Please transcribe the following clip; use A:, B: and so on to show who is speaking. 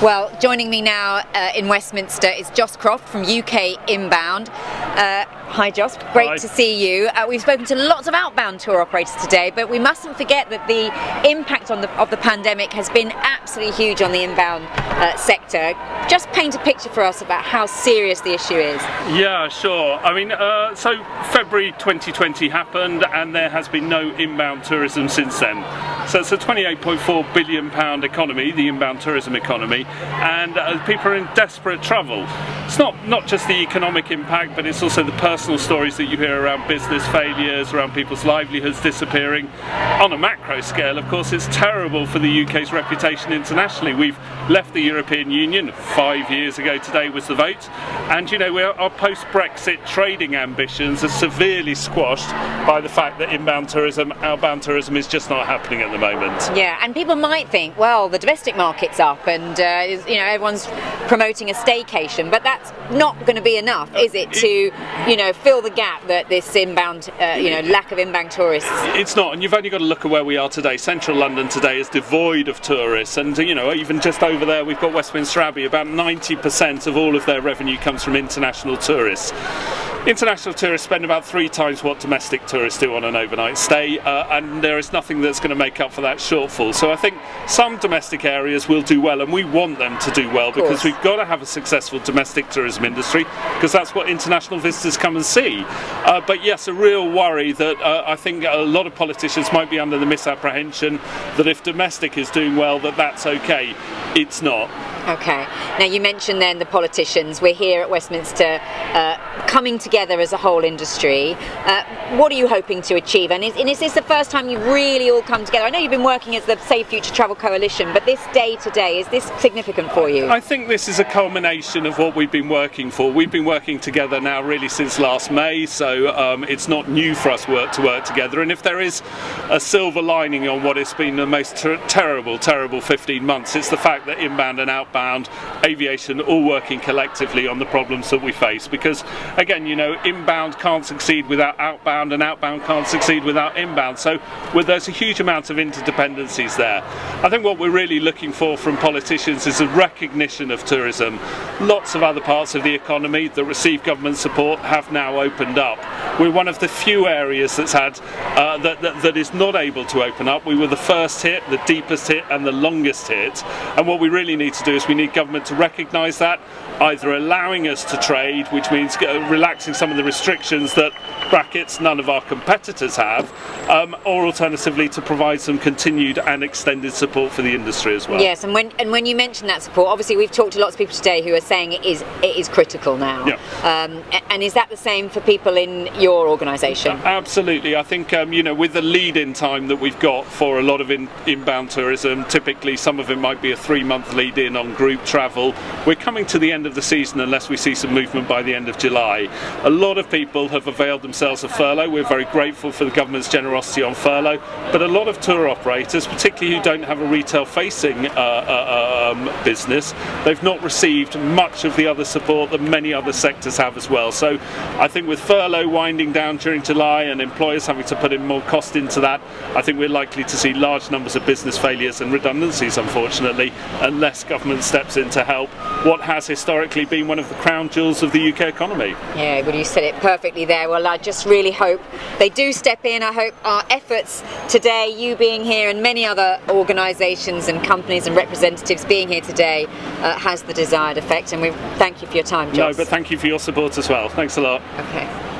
A: Well, joining me now in Westminster is Joss Croft from UKInbound. Hi Joss, great
B: Hi.
A: to see you. We've spoken to lots of outbound tour operators today, but we mustn't forget that the impact of the pandemic has been absolutely huge on the inbound sector. Just paint a picture for us about how serious the issue is.
B: Yeah, sure. I mean, so February 2020 happened and there has been no inbound tourism since then. So it's a £28.4 billion economy, the inbound tourism economy, and people are in desperate trouble. It's not just the economic impact, but it's also the personal stories that you hear around business failures, around people's livelihoods disappearing. On a macro scale, of course, it's terrible for the UK's reputation internationally. We've left the European Union 5 years ago today was the vote, and you know, our post-Brexit trading ambitions are severely squashed by the fact that inbound tourism, outbound tourism is just not happening at the moment.
A: Yeah, and people might think, well, the domestic market's up and you know, everyone's promoting a staycation, but that's not going to be enough, is it, to fill the gap that this inbound lack of inbound tourists?
B: It's not, and you've only got to look at where we are today. Central London today is devoid of tourists, and even just over there we've got Westminster Abbey. About 90% of all of their revenue comes from international tourists. International tourists spend about 3 times what domestic tourists do on an overnight stay, and there is nothing that's going to make up for that shortfall. So I think some domestic areas will do well, and we want them to do well, because we've got to have a successful domestic tourism industry, because that's what international visitors come and see. But yes, a real worry that I think a lot of politicians might be under the misapprehension that if domestic is doing well, that's okay. It's not.
A: Okay. Now you mentioned then the politicians. We're here at Westminster coming together as a whole industry. What are you hoping to achieve? And is this the first time you've really all come together? I know you've been working as the Safe Future Travel Coalition, but this day today, is this significant for you?
B: I think this is a culmination of what we've been working for. We've been working together now really since last May, so it's not new for us to work together. And if there is a silver lining on what has been the most terrible 15 months, it's the fact that inbound and outbound aviation all working collectively on the problems that we face, because again, inbound can't succeed without outbound, and outbound can't succeed without inbound, so there's a huge amount of interdependencies there. I think what we're really looking for from politicians is a recognition of tourism. Lots of other parts of the economy that receive government support have now opened up. We're one of the few areas that's had that is not able to open up. We were the first hit, the deepest hit and the longest hit, and what we really need to do is we need government to recognise that, either allowing us to trade, which means relaxing some of the restrictions that none of our competitors have, or alternatively to provide some continued and extended support for the industry as well.
A: Yes, and when you mention that support, obviously we've talked to lots of people today who are saying it is critical now.
B: Yeah.
A: And is that the same for people in your organisation?
B: Absolutely. I think with the lead-in time that we've got for a lot of inbound tourism, typically some of it might be a 3-month lead-in on group travel. We're coming to the end of the season unless we see some movement by the end of July. A lot of people have availed themselves of furlough. We're very grateful for the government's generosity on furlough, but a lot of tour operators, particularly who don't have a retail-facing business, they've not received much of the other support that many other sectors have as well. So I think with furlough winding down during July and employers having to put in more cost into that, I think we're likely to see large numbers of business failures and redundancies, unfortunately, unless government steps in to help what has historically been one of the crown jewels of the UK economy.
A: Yeah, well, you said it perfectly there. Well, I just really hope they do step in. I hope our efforts today, you being here and many other organisations and companies and representatives being here today, has the desired effect, and we thank you for your time, Joss.
B: No, but thank you for your support as well. Thanks a lot.
A: Okay.